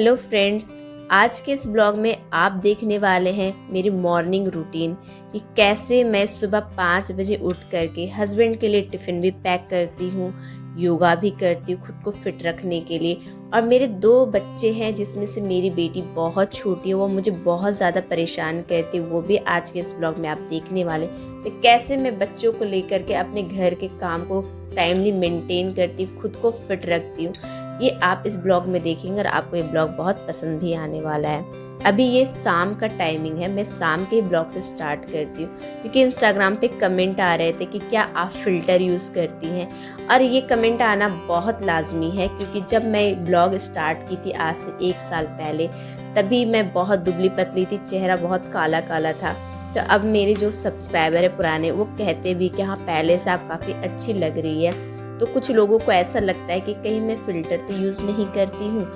Hello friends, आज के इस ब्लॉग में आप देखने वाले हैं मेरी मॉर्निंग रूटीन कि कैसे मैं सुबह 5 बजे उठ करके हस्बैंड के लिए टिफ़िन भी पैक करती हूँ, योगा भी करती हूँ खुद को फिट रखने के लिए। और मेरे 2 बच्चे हैं जिसमें से मेरी बेटी बहुत छोटी है, वो मुझे बहुत ज़्यादा परेशान करती है, वो भी आज के इस ब्लॉग में आप देखने वाले। तो कैसे मैं बच्चों को लेकर के अपने घर के काम को टाइमली मेंटेन करती हूँ, खुद को फिट रखती हूँ, ये आप इस ब्लॉग में देखेंगे और आपको ये ब्लॉग बहुत पसंद भी आने वाला है। अभी ये शाम का टाइमिंग है, मैं शाम के ब्लॉग से स्टार्ट करती हूँ क्योंकि इंस्टाग्राम पे कमेंट आ रहे थे कि क्या आप फ़िल्टर यूज़ करती हैं, और ये कमेंट आना बहुत लाजमी है क्योंकि जब मैं ब्लॉग स्टार्ट की थी आज से 1 साल पहले, तभी मैं बहुत दुबली पतली थी, चेहरा बहुत काला काला था। तो अब मेरे जो सब्सक्राइबर है पुराने, वो कहते भी कि हाँ पहले से आप काफ़ी अच्छी लग रही है। तो कुछ लोगों को ऐसा लगता है कि कहीं मैं फ़िल्टर तो यूज़ नहीं करती हूँ,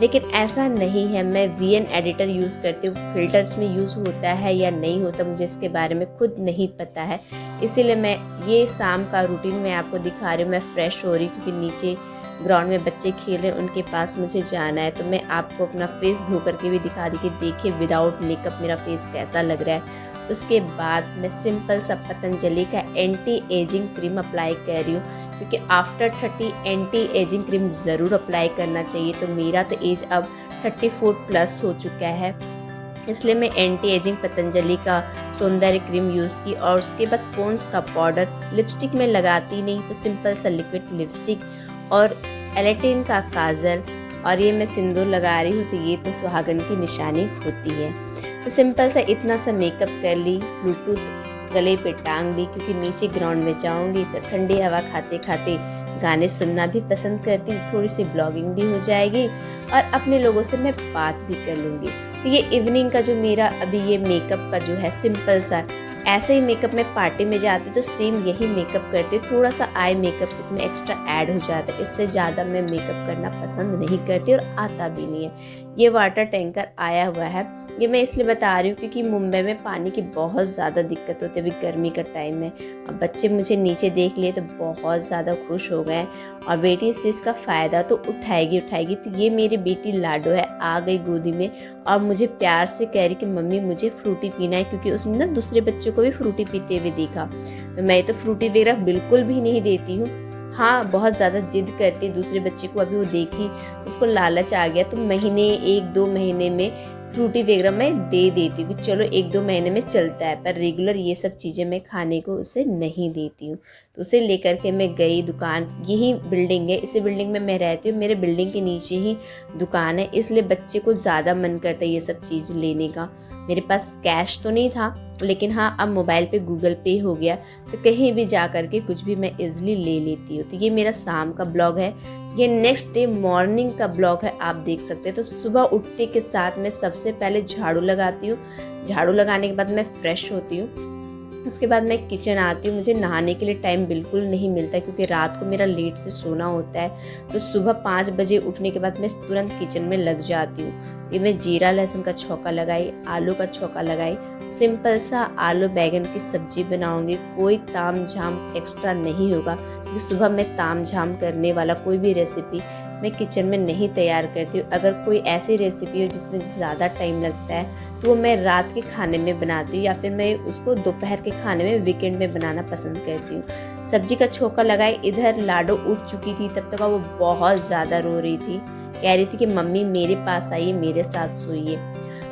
लेकिन ऐसा नहीं है। मैं वीएन एडिटर यूज़ करती हूँ। फ़िल्टर्स में यूज़ होता है या नहीं होता मुझे इसके बारे में खुद नहीं पता है, इसीलिए मैं ये शाम का रूटीन मैं आपको दिखा रही हूँ। मैं फ्रेश हो रही हूँ क्योंकि नीचे ग्राउंड में बच्चे खेल रहे हैं, उनके पास मुझे जाना है। तो मैं आपको अपना फेस धो करके भी दिखा दी कि देखिए विदाउट मेकअप मेरा फेस कैसा लग रहा है। उसके बाद मैं सिंपल सा पतंजलि का एंटी एजिंग क्रीम अप्लाई कर रही हूँ क्योंकि आफ्टर 30 एंटी एजिंग क्रीम ज़रूर अप्लाई करना चाहिए। तो मेरा तो एज अब 34 प्लस हो चुका है, इसलिए मैं एंटी एजिंग पतंजलि का सौंदर्य क्रीम यूज़ की। और उसके बाद पॉन्ड्स का पाउडर, लिपस्टिक में लगाती नहीं तो सिंपल सा लिक्विड लिपस्टिक और एलेटिन का काजल, और ये मैं सिंदूर लगा रही हूँ तो ये तो सुहागन की निशानी होती है। तो सिंपल सा इतना सा मेकअप कर ली, ब्लूटूथ गले पे टांग ली क्योंकि नीचे ग्राउंड में जाऊंगी तो ठंडी हवा खाते खाते गाने सुनना भी पसंद करती हूँ, थोड़ी सी ब्लॉगिंग भी हो जाएगी और अपने लोगों से मैं बात भी कर लूँगी। तो ये इवनिंग का जो मेरा अभी ये मेकअप का जो है सिंपल सा, ऐसे ही मेकअप में पार्टी में जाती तो सेम यही मेकअप करती, थोड़ा सा आई मेकअप इसमें एक्स्ट्रा ऐड हो जाता है, इससे ज़्यादा मैं मेकअप करना पसंद नहीं करती और आता भी नहीं है। ये वाटर टैंकर आया हुआ है, ये मैं इसलिए बता रही हूँ क्योंकि मुंबई में पानी की बहुत ज़्यादा दिक्कत होती है, अभी गर्मी का टाइम है। अब बच्चे मुझे नीचे देख लिए तो बहुत ज़्यादा खुश हो गए और बेटी इस चीज़ का फ़ायदा तो उठाएगी। तो ये मेरी बेटी लाडो है, आ गई गोदी में और मुझे प्यार से कह रही कि मम्मी मुझे फ्रूटी पीना है, क्योंकि उसने ना दूसरे बच्चों को भी फ्रूटी पीते हुए देखा। तो मैं तो फ्रूटी वगैरह बिल्कुल भी नहीं देती हूँ। हाँ, बहुत ज़्यादा जिद करती है दूसरे बच्चे को, अभी वो देखी तो उसको लालच आ गया तो महीने 1-2 महीने में फ्रूटी वगैरह मैं दे देती हूँ कि चलो 1-2 महीने में चलता है, पर रेगुलर ये सब चीज़ें मैं खाने को उसे नहीं देती हूँ। तो उसे लेकर के मैं गई दुकान, यही बिल्डिंग है, इसी बिल्डिंग में मैं रहती हूँ, मेरे बिल्डिंग के नीचे ही दुकान है, इसलिए बच्चे को ज़्यादा मन करता है ये सब चीज़ लेने का। मेरे पास कैश तो नहीं था, लेकिन हाँ अब मोबाइल पे गूगल पे हो गया तो कहीं भी जा करके कुछ भी मैं इजीली ले लेती हूँ। तो ये मेरा शाम का ब्लॉग है, ये नेक्स्ट डे मॉर्निंग का ब्लॉग है, आप देख सकते हैं। तो सुबह उठते के साथ मैं सबसे पहले झाड़ू लगाती हूँ, झाड़ू लगाने के बाद मैं फ्रेश होती हूँ, उसके बाद मैं किचन आती हूँ। मुझे नहाने के लिए टाइम बिल्कुल नहीं मिलता क्योंकि रात को मेरा लेट से सोना होता है, तो सुबह 5 बजे उठने के बाद मैं तुरंत किचन में लग जाती हूँ। ये मैं जीरा लहसुन का छौंका लगाई, आलू का छौंका लगाई, सिंपल सा आलू बैगन की सब्जी बनाऊंगी, कोई ताम झाम एक्स्ट्रा नहीं होगा क्योंकि सुबह मैं ताम झाम करने वाला कोई भी रेसिपी मैं किचन में नहीं तैयार करती हूँ। अगर कोई ऐसी रेसिपी हो जिसमें ज़्यादा टाइम लगता है तो वो मैं रात के खाने में बनाती हूँ या फिर मैं उसको दोपहर के खाने में वीकेंड में बनाना पसंद करती हूँ। सब्जी का छौंका लगाई, इधर लाडो उठ चुकी थी, तब तक वो बहुत ज़्यादा रो रही थी, कह रही थी कि मम्मी मेरे पास आइए, मेरे साथ सोइए।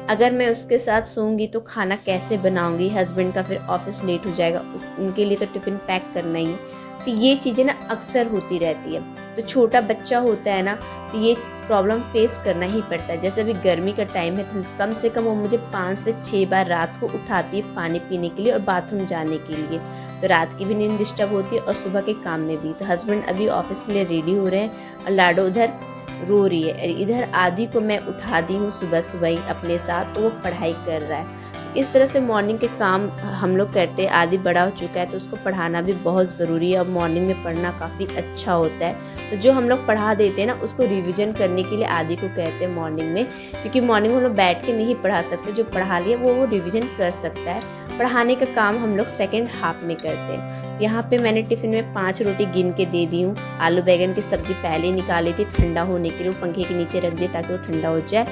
अगर मैं उसके साथ सोऊंगी तो खाना कैसे बनाऊंगी, हस्बैंड का फिर ऑफिस लेट हो जाएगा, उनके लिए तो टिफ़िन पैक करना ही है। तो ये चीज़ें ना अक्सर होती रहती है। तो छोटा बच्चा होता है ना, तो ये प्रॉब्लम फेस करना ही पड़ता है। जैसे अभी गर्मी का टाइम है तो कम से कम वो मुझे 5 से 6 बार रात को उठाती है पानी पीने के लिए और बाथरूम जाने के लिए, तो रात की भी नींद डिस्टर्ब होती है और सुबह के काम में भी। तो हस्बैंड अभी ऑफिस के लिए रेडी हो रहे हैं और लाडो उधर रो रही है, इधर आदि को मैं उठा दी हूँ सुबह सुबह ही अपने साथ, तो वो पढ़ाई कर रहा है। इस तरह से मॉर्निंग के काम हम लोग करते हैं। आदि बड़ा हो चुका है तो उसको पढ़ाना भी बहुत ज़रूरी है और मॉर्निंग में पढ़ना काफ़ी अच्छा होता है। तो जो हम लोग पढ़ा देते हैं ना, उसको रिवीजन करने के लिए आदि को कहते हैं मॉर्निंग में, क्योंकि मॉर्निंग में हम लोग बैठ के नहीं पढ़ा सकते, जो पढ़ा लिया वो रिवीजन कर सकता है। पढ़ाने का काम हम लोग सेकेंड हाफ में करते हैं। तो यहाँ पे मैंने टिफ़िन में 5 रोटी गिन के दे दी हूँ। आलू बैगन की सब्ज़ी पहले ही निकाली थी ठंडा होने के लिए, पंखे के नीचे रख दिया ताकि वो ठंडा हो जाए।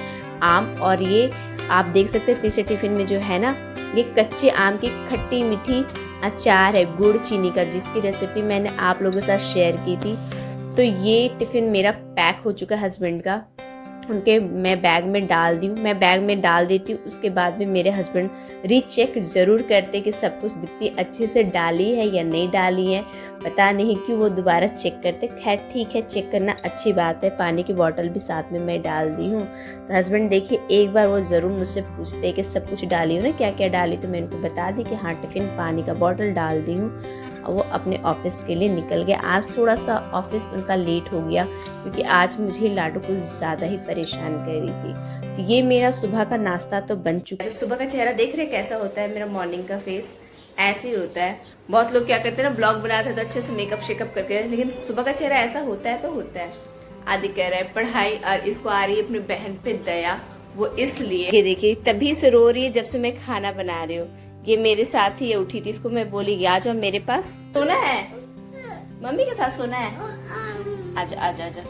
आम, और ये आप देख सकते हैं तीसरे टिफ़िन में जो है ना, ये कच्चे आम की खट्टी मीठी अचार है गुड़ चीनी का, जिसकी रेसिपी मैंने आप लोगों के साथ शेयर की थी। तो ये टिफ़िन मेरा पैक हो चुका है हस्बैंड का, उनके मैं बैग में डाल दी हूँ। मैं बैग में डाल देती हूँ, उसके बाद में मेरे हस्बैंड रीचेक ज़रूर करते कि सब कुछ दीप्ति अच्छे से डाली है या नहीं डाली है। पता नहीं क्यों वो दोबारा चेक करते। खैर ठीक है, चेक करना अच्छी बात है। पानी की बोतल भी साथ में मैं डाल दी हूँ। तो हस्बैंड देखिए एक बार वो ज़रूर मुझसे पूछते कि सब कुछ डाली हूँ ना, क्या क्या डाली। तो मैं उनको बता दी कि हाँ टिफ़िन पानी का बोतल डाल दी हूँ। वो अपने ऑफिस के लिए निकल गए। आज थोड़ा सा ऑफिस उनका लेट हो गया क्योंकि आज मुझे लाडू कुछ ज़्यादा ही परेशान कर रही थी। तो ये मेरा सुबह का नाश्ता तो बन चुका है। सुबह का चेहरा देख रहे कैसा होता है मेरा, मॉर्निंग का फेस ऐसे ही होता है। बहुत लोग क्या करते हैं ना, ब्लॉग बनाते हैं तो अच्छे से मेकअप शेकअप करके, लेकिन सुबह का चेहरा ऐसा होता है तो होता है। आदि कह रहा है पढ़ाई, और इसको आ रही है अपनी बहन पे दया। वो इसलिए ये देखिए तभी से रो रही है जब से मैं खाना बना रही हूँ। ये मेरे साथ ही उठी थी, इसको मैं बोली आ जाओ मेरे पास, सोना है मम्मी के साथ, सोना है, आजा आजा आजा,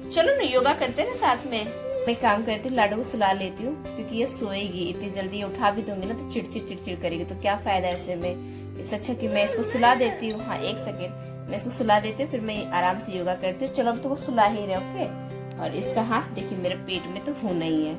चलो ना योगा करते ना साथ में। मैं काम करती हूँ, लाडू को सुला लेती हूँ क्योंकि ये सोएगी। इतनी जल्दी ये उठा भी दूंगी ना तो चिड़चिड़ करेगी, तो क्या फायदा ऐसे में। इससे अच्छा कि मैं इसको सुला देती हूँ। हाँ 1 सेकेंड, मैं इसको सुला देती हूँ, फिर मैं आराम से योगा करती हूँ। चलो अब तो वो सुला ही रहे, ओके। और इसका हाथ देखिए मेरे पेट में तो होना ही है।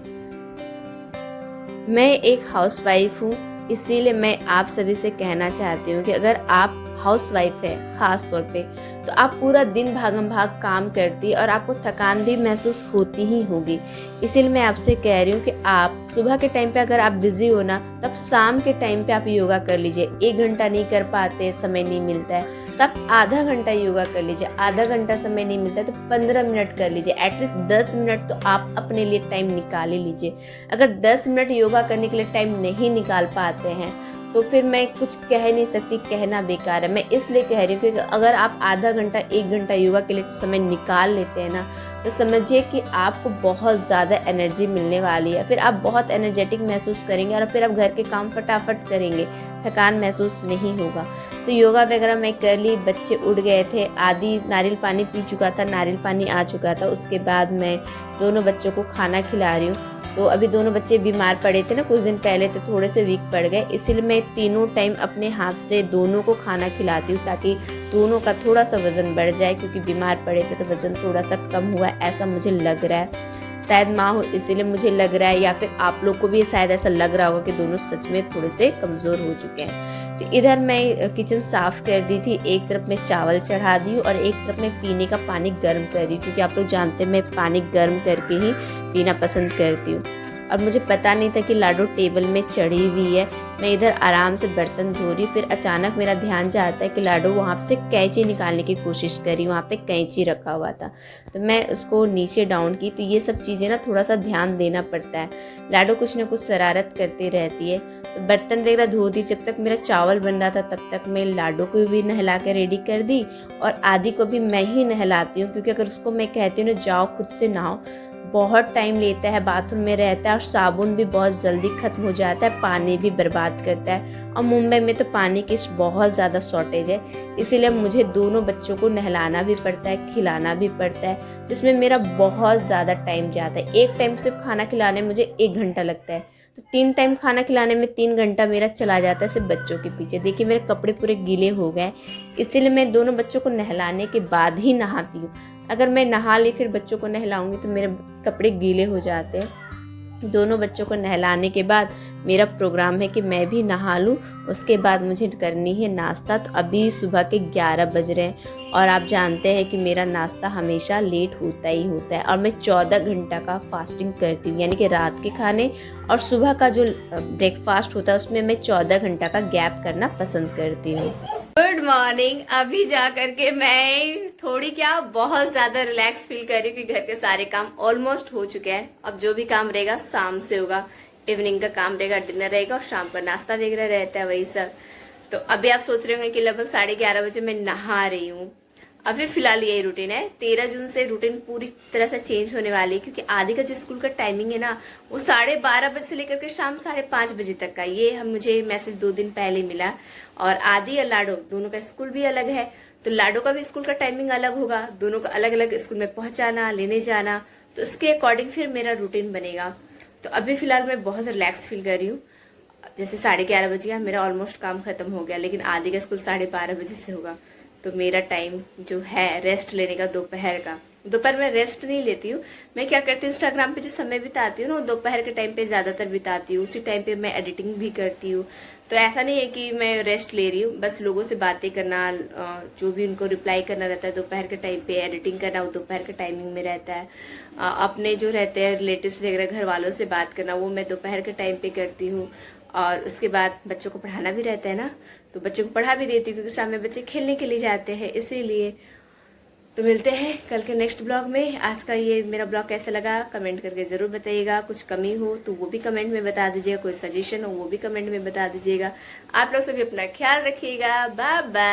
मैं एक हाउस वाइफ हूँ, इसीलिए मैं आप सभी से कहना चाहती हूँ कि अगर आप हाउस वाइफ है खास तौर पे, तो आप पूरा दिन भागम भाग काम करती और आपको थकान भी महसूस होती ही होगी। इसीलिए मैं आपसे कह रही हूँ कि आप सुबह के टाइम पे अगर आप बिजी हो ना, तब शाम के टाइम पे आप योगा कर लीजिए। 1 घंटा नहीं कर पाते, समय नहीं मिलता है, तब आधा घंटा योगा कर लीजिए। आधा घंटा समय नहीं मिलता है तो 15 मिनट कर लीजिए। एटलीस्ट 10 मिनट तो आप अपने लिए टाइम निकाल ही लीजिए। अगर 10 मिनट योगा करने के लिए टाइम नहीं निकाल पाते हैं तो फिर मैं कुछ कह नहीं सकती, कहना बेकार है। मैं इसलिए कह रही हूँ क्योंकि अगर आप आधा घंटा 1 घंटा योगा के लिए समय निकाल लेते हैं ना, तो समझिए कि आपको बहुत ज़्यादा एनर्जी मिलने वाली है। फिर आप बहुत एनर्जेटिक महसूस करेंगे और फिर आप घर के काम फटाफट करेंगे, थकान महसूस नहीं होगा। तो योगा वगैरह मैं कर ली, बच्चे उठ गए थे, आदि नारियल पानी पी चुका था, नारियल पानी आ चुका था। उसके बाद मैं दोनों बच्चों को खाना खिला रही हूँ। तो अभी दोनों बच्चे बीमार पड़े थे ना कुछ दिन पहले, तो थोड़े से वीक पड़ गए, इसीलिए मैं तीनों टाइम अपने हाथ से दोनों को खाना खिलाती हूँ ताकि दोनों का थोड़ा सा वज़न बढ़ जाए, क्योंकि बीमार पड़े थे तो वज़न थोड़ा सा कम हुआ ऐसा मुझे लग रहा है। शायद माँ हो इसीलिए मुझे लग रहा है, या फिर आप लोग को भी शायद ऐसा लग रहा होगा कि दोनों सच में थोड़े से कमज़ोर हो चुके हैं। तो इधर मैं किचन साफ़ कर दी थी, एक तरफ मैं चावल चढ़ा दी और एक तरफ मैं पीने का पानी गर्म कर रही हूँ, क्योंकि आप लोग जानते हैं मैं पानी गर्म करके ही पीना पसंद करती हूँ। और मुझे पता नहीं था कि लाडू टेबल में चढ़ी हुई है। मैं इधर आराम से बर्तन धो रही, फिर अचानक मेरा ध्यान जाता है कि लाडू वहाँ से कैंची निकालने की कोशिश करी, वहाँ पे कैंची रखा हुआ था, तो मैं उसको नीचे डाउन की। तो ये सब चीज़ें ना थोड़ा सा ध्यान देना पड़ता है। लाडू कुछ ना कुछ शरारत करती रहती है। तो बर्तन वगैरह धो दी, जब तक मेरा चावल बन रहा था तब तक मैं लाडू को भी नहला के रेडी कर दी, और आदि को भी मैं ही नहलाती हूँ, क्योंकि अगर उसको मैं कहती हूँ ना जाओ खुद से नहाओ, बहुत टाइम लेता है, बाथरूम में रहता है और साबुन भी बहुत जल्दी ख़त्म हो जाता है, पानी भी बर्बाद करता है। और मुंबई में तो पानी की बहुत ज़्यादा शॉर्टेज है, इसीलिए मुझे दोनों बच्चों को नहलाना भी पड़ता है, खिलाना भी पड़ता है, तो इसमें मेरा बहुत ज़्यादा टाइम जाता है। एक टाइम सिर्फ खाना खिलाने में मुझे 1 घंटा लगता है, तो 3 टाइम खाना खिलाने में 3 घंटा मेरा चला जाता है सिर्फ बच्चों के पीछे। देखिए मेरे कपड़े पूरे गीले हो गए, इसीलिए मैं दोनों बच्चों को नहलाने के बाद ही नहाती हूँ। अगर मैं नहा ली फिर बच्चों को नहलाऊंगी तो मेरे कपड़े गीले हो जाते हैं। दोनों बच्चों को नहलाने के बाद मेरा प्रोग्राम है कि मैं भी नहा लूँ, उसके बाद मुझे करनी है नाश्ता। तो अभी सुबह के 11 बज रहे हैं और आप जानते हैं कि मेरा नाश्ता हमेशा लेट होता ही होता है, और मैं 14 घंटा का फास्टिंग करती हूँ, यानी कि रात के खाने और सुबह का जो ब्रेकफास्ट होता है उसमें मैं 14 घंटा का गैप करना पसंद करती हूँ। Good morning. अभी जा करके मैं थोड़ी क्या बहुत ज़्यादा रिलैक्स फील कर रही हूँ कि घर के सारे काम ऑलमोस्ट हो चुके हैं। अब जो भी काम रहेगा शाम से होगा, इवनिंग का काम रहेगा, डिनर रहेगा और शाम का नाश्ता वगैरह रहता है, वही सब। तो अभी आप सोच रहे होंगे कि लगभग 11:30 बजे मैं नहा रही हूँ। अभी फिलहाल यही रूटीन है। 13 जून से रूटीन पूरी तरह से चेंज होने वाली है, क्योंकि आदि का जो स्कूल का टाइमिंग है ना, वो 12:30 बजे से लेकर के शाम 5:30 बजे तक का। ये हम मुझे मैसेज 2 दिन पहले मिला। और आदि और लाडो दोनों का स्कूल भी अलग है, तो लाडो का भी स्कूल का टाइमिंग अलग होगा। दोनों का अलग अलग स्कूल में पहुंचाना, लेने जाना, तो उसके अकॉर्डिंग फिर मेरा रूटीन बनेगा। तो अभी फिलहाल मैं बहुत रिलैक्स फील कर रही हूँ। जैसे 11:30 बज गया, मेरा ऑलमोस्ट काम खत्म हो गया, लेकिन आदि का स्कूल 12:30 बजे से होगा। तो मेरा टाइम जो है रेस्ट लेने का, दोपहर का, दोपहर में रेस्ट नहीं लेती हूँ। मैं क्या करती हूँ, इंस्टाग्राम पे जो समय बिताती हूँ ना, वो दोपहर के टाइम पे ज़्यादातर बिताती हूँ। उसी टाइम पे मैं एडिटिंग भी करती हूँ। तो ऐसा नहीं है कि मैं रेस्ट ले रही हूँ, बस लोगों से बातें करना, जो भी उनको रिप्लाई करना रहता है दोपहर के टाइम पे, एडिटिंग करना वो दोपहर के टाइमिंग में रहता है। अपने जो रहते हैं रिलेटिव्स वगैरह, घर वालों से बात करना, वो मैं दोपहर के टाइम पे करती हूँ। और उसके बाद बच्चों को पढ़ाना भी रहता है ना, तो बच्चों को पढ़ा भी देती हूँ, क्योंकि शाम में बच्चे खेलने के लिए जाते हैं, इसीलिए। तो मिलते हैं कल के नेक्स्ट ब्लॉग में। आज का ये मेरा ब्लॉग कैसा लगा कमेंट करके ज़रूर बताइएगा। कुछ कमी हो तो वो भी कमेंट में बता दीजिएगा, कोई सजेशन हो वो भी कमेंट में बता दीजिएगा। आप लोग सभी अपना ख्याल रखिएगा। Bye bye.